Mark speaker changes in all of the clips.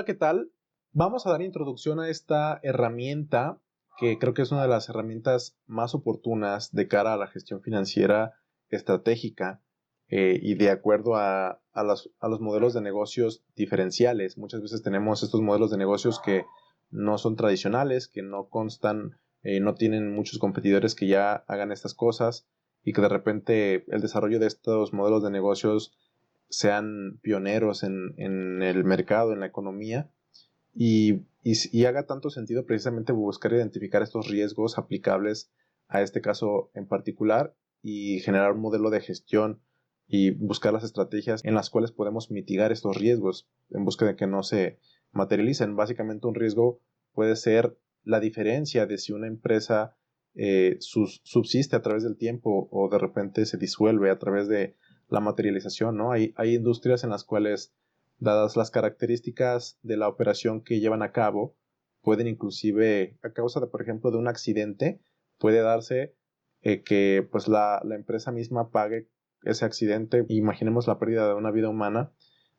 Speaker 1: ¿qué tal? Vamos a dar introducción a esta herramienta que creo que es una de las herramientas más oportunas de cara a la gestión financiera estratégica y de acuerdo a los modelos de negocios diferenciales. Muchas veces tenemos estos modelos de negocios que no son tradicionales, que no constan, no tienen muchos competidores que ya hagan estas cosas y que de repente el desarrollo de estos modelos de negocios sean pioneros en el mercado, en la economía, y haga tanto sentido precisamente buscar identificar estos riesgos aplicables a este caso en particular y generar un modelo de gestión y buscar las estrategias en las cuales podemos mitigar estos riesgos en busca de que no se materialicen. Básicamente un riesgo puede ser la diferencia de si una empresa subsiste a través del tiempo o de repente se disuelve a través de la materialización, ¿no? Hay industrias en las cuales, dadas las características de la operación que llevan a cabo, pueden inclusive, a causa de, por ejemplo, de un accidente, puede darse que pues la empresa misma pague ese accidente. Imaginemos la pérdida de una vida humana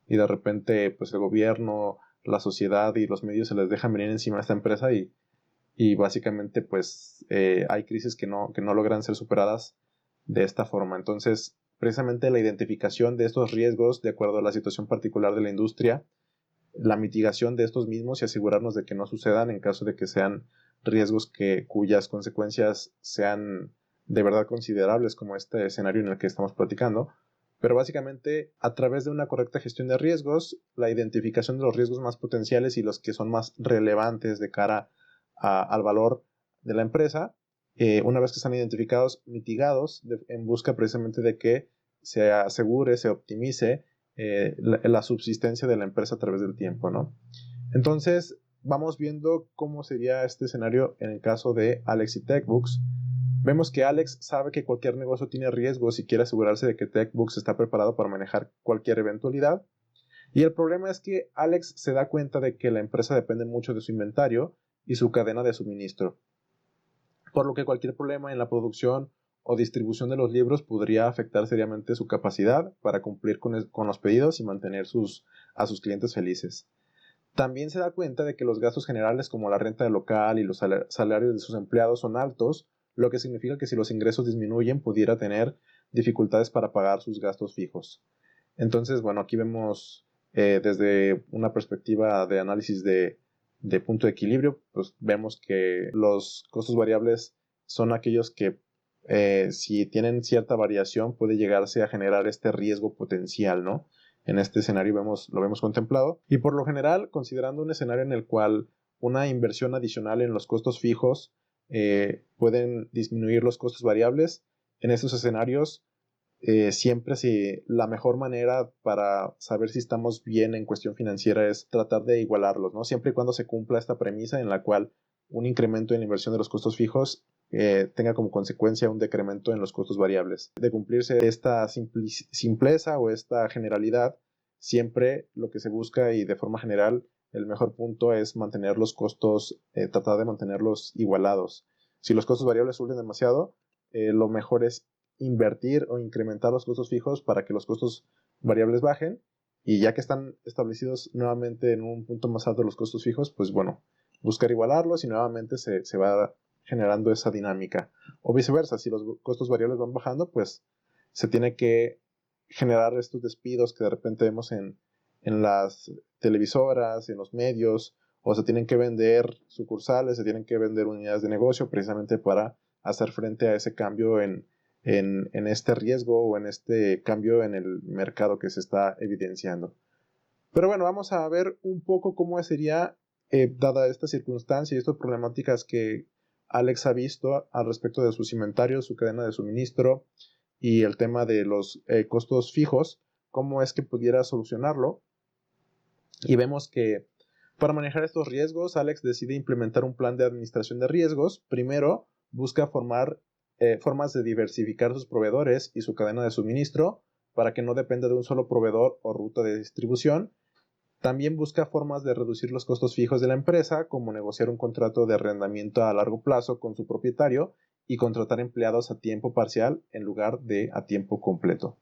Speaker 1: y de repente pues el gobierno, la sociedad y los medios se les dejan venir encima a esta empresa y básicamente pues hay crisis que no logran ser superadas de esta forma. Entonces, precisamente la identificación de estos riesgos de acuerdo a la situación particular de la industria, la mitigación de estos mismos y asegurarnos de que no sucedan en caso de que sean riesgos cuyas consecuencias sean de verdad considerables, como este escenario en el que estamos platicando. Pero básicamente, a través de una correcta gestión de riesgos, la identificación de los riesgos más potenciales y los que son más relevantes de cara al valor de la empresa, una vez que están identificados, mitigados, en busca precisamente de que se asegure, se optimice la subsistencia de la empresa a través del tiempo, ¿no? Entonces, vamos viendo cómo sería este escenario en el caso de Alex y TechBooks. Vemos que Alex sabe que cualquier negocio tiene riesgos y quiere asegurarse de que TechBooks está preparado para manejar cualquier eventualidad. Y el problema es que Alex se da cuenta de que la empresa depende mucho de su inventario y su cadena de suministro, por lo que cualquier problema en la producción o distribución de los libros podría afectar seriamente su capacidad para cumplir con los pedidos y mantener a sus clientes felices. También se da cuenta de que los gastos generales como la renta del local y los salarios de sus empleados son altos, lo que significa que si los ingresos disminuyen pudiera tener dificultades para pagar sus gastos fijos. Entonces, bueno, aquí vemos desde una perspectiva de análisis de punto de equilibrio, pues vemos que los costos variables son aquellos que si tienen cierta variación puede llegarse a generar este riesgo potencial, ¿no? En este escenario lo vemos contemplado y por lo general, considerando un escenario en el cual una inversión adicional en los costos fijos pueden disminuir los costos variables, en estos escenarios siempre la mejor manera para saber si estamos bien en cuestión financiera es tratar de igualarlos, ¿no? Siempre y cuando se cumpla esta premisa en la cual un incremento en la inversión de los costos fijos tenga como consecuencia un decremento en los costos variables. De cumplirse esta simpleza o esta generalidad, siempre lo que se busca y de forma general el mejor punto es mantener los costos, tratar de mantenerlos igualados. Si los costos variables suben demasiado, lo mejor es invertir o incrementar los costos fijos para que los costos variables bajen y ya que están establecidos nuevamente en un punto más alto los costos fijos, pues bueno, buscar igualarlos y nuevamente se va generando esa dinámica. O viceversa, si los costos variables van bajando, pues se tiene que generar estos despidos que de repente vemos en las televisoras, en los medios, o se tienen que vender sucursales, se tienen que vender unidades de negocio precisamente para hacer frente a ese cambio en este riesgo o en este cambio en el mercado que se está evidenciando. Pero bueno, vamos a ver un poco cómo sería, dada esta circunstancia y estas problemáticas que Alex ha visto al respecto de sus inventarios, su cadena de suministro y el tema de los costos fijos, cómo es que pudiera solucionarlo. Y vemos que para manejar estos riesgos, Alex decide implementar un plan de administración de riesgos. Primero, busca formas de diversificar sus proveedores y su cadena de suministro para que no dependa de un solo proveedor o ruta de distribución. También busca formas de reducir los costos fijos de la empresa, como negociar un contrato de arrendamiento a largo plazo con su propietario y contratar empleados a tiempo parcial en lugar de a tiempo completo.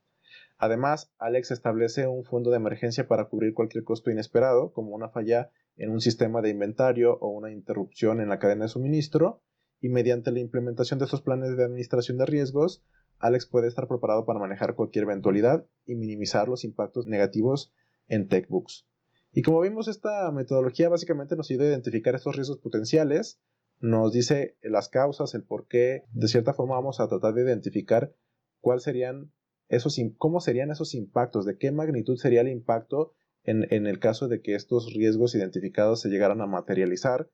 Speaker 1: Además, Alex establece un fondo de emergencia para cubrir cualquier costo inesperado, como una falla en un sistema de inventario o una interrupción en la cadena de suministro, y mediante la implementación de estos planes de administración de riesgos, Alex puede estar preparado para manejar cualquier eventualidad y minimizar los impactos negativos en TechBooks. Y como vimos, esta metodología básicamente nos ayuda a identificar estos riesgos potenciales, nos dice las causas, el por qué. De cierta forma vamos a tratar de identificar cuáles serían cómo serían esos impactos, de qué magnitud sería el impacto en el caso de que estos riesgos identificados se llegaran a materializar.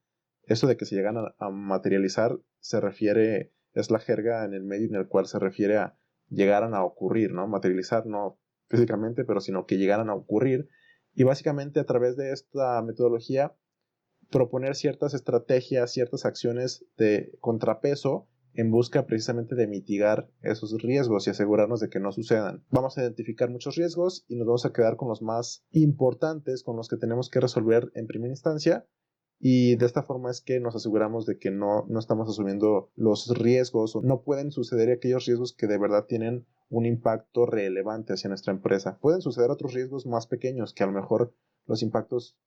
Speaker 1: Esto de que se llegan a materializar se refiere, es la jerga en el medio en el cual se refiere a llegaran a ocurrir, ¿no? Materializar no físicamente, pero sino que llegaran a ocurrir. Y básicamente a través de esta metodología proponer ciertas estrategias, ciertas acciones de contrapeso en busca precisamente de mitigar esos riesgos y asegurarnos de que no sucedan. Vamos a identificar muchos riesgos y nos vamos a quedar con los más importantes, con los que tenemos que resolver en primera instancia, y de esta forma es que nos aseguramos de que no estamos asumiendo los riesgos, o no pueden suceder aquellos riesgos que de verdad tienen un impacto relevante hacia nuestra empresa. Pueden suceder otros riesgos más pequeños que a lo mejor los impactos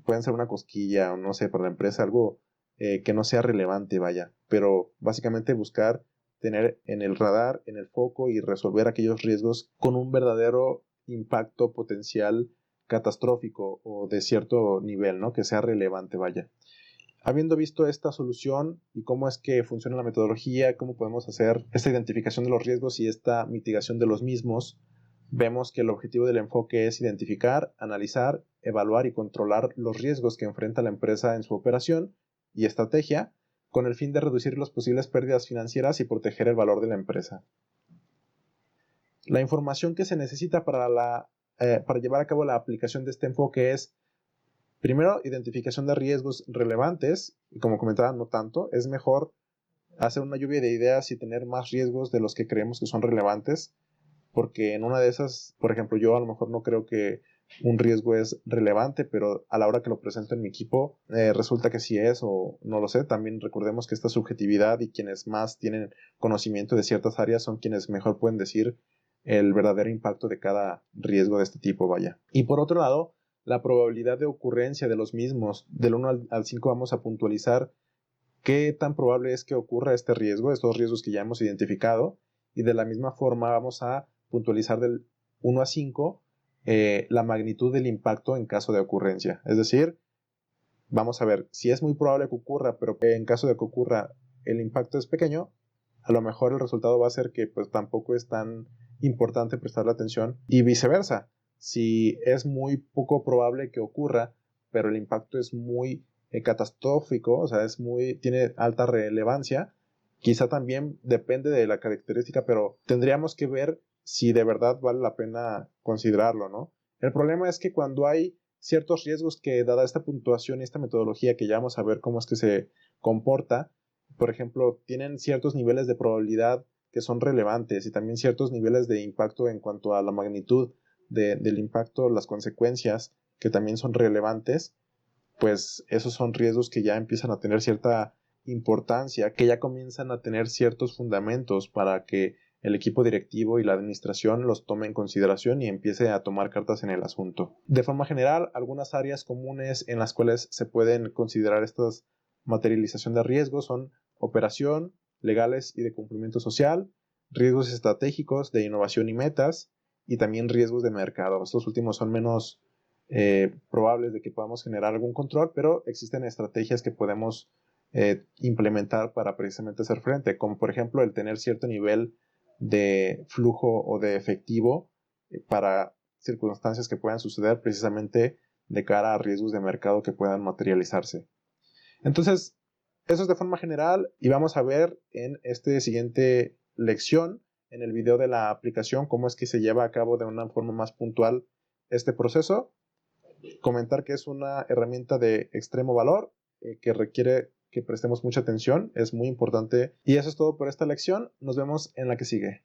Speaker 1: pueden ser una cosquilla o no sé, para la empresa algo que no sea relevante, vaya. Pero básicamente buscar tener en el radar, en el foco y resolver aquellos riesgos con un verdadero impacto potencial catastrófico o de cierto nivel, ¿no? Que sea relevante, vaya. Habiendo visto esta solución y cómo es que funciona la metodología, cómo podemos hacer esta identificación de los riesgos y esta mitigación de los mismos, vemos que el objetivo del enfoque es identificar, analizar, evaluar y controlar los riesgos que enfrenta la empresa en su operación y estrategia, con el fin de reducir las posibles pérdidas financieras y proteger el valor de la empresa. La información que se necesita para llevar a cabo la aplicación de este enfoque es: primero, identificación de riesgos relevantes, y como comentaba, no tanto. Es mejor hacer una lluvia de ideas y tener más riesgos de los que creemos que son relevantes, porque en una de esas, por ejemplo, yo a lo mejor no creo que un riesgo es relevante, pero a la hora que lo presento en mi equipo, resulta que sí es, o no lo sé. También recordemos que esta subjetividad y quienes más tienen conocimiento de ciertas áreas son quienes mejor pueden decir el verdadero impacto de cada riesgo de este tipo, vaya. Y por otro lado, la probabilidad de ocurrencia de los mismos. Del 1 al 5 vamos a puntualizar qué tan probable es que ocurra este riesgo, estos riesgos que ya hemos identificado, y de la misma forma vamos a puntualizar del 1 a 5 la magnitud del impacto en caso de ocurrencia. Es decir, vamos a ver, si es muy probable que ocurra, pero en caso de que ocurra el impacto es pequeño, a lo mejor el resultado va a ser que pues tampoco es tan importante prestarle atención, y viceversa. Si es muy poco probable que ocurra, pero el impacto es muy catastrófico, o sea, tiene alta relevancia, quizá también depende de la característica, pero tendríamos que ver si de verdad vale la pena considerarlo, ¿no? El problema es que cuando hay ciertos riesgos que, dada esta puntuación y esta metodología que ya vamos a ver cómo es que se comporta, por ejemplo, tienen ciertos niveles de probabilidad que son relevantes y también ciertos niveles de impacto en cuanto a la magnitud del impacto, las consecuencias que también son relevantes, pues esos son riesgos que ya empiezan a tener cierta importancia, que ya comienzan a tener ciertos fundamentos para que el equipo directivo y la administración los tome en consideración y empiece a tomar cartas en el asunto. De forma general, algunas áreas comunes en las cuales se pueden considerar estas materialización de riesgos son operación, legales y de cumplimiento social, riesgos estratégicos de innovación y metas, y también riesgos de mercado. Estos últimos son menos probables de que podamos generar algún control, pero existen estrategias que podemos implementar para precisamente hacer frente, como por ejemplo el tener cierto nivel de flujo o de efectivo para circunstancias que puedan suceder precisamente de cara a riesgos de mercado que puedan materializarse. Entonces, eso es de forma general, y vamos a ver en esta siguiente lección, en el video de la aplicación, cómo es que se lleva a cabo de una forma más puntual este proceso. Comentar que es una herramienta de extremo valor, que requiere que prestemos mucha atención, es muy importante. Y eso es todo por esta lección. Nos vemos en la que sigue.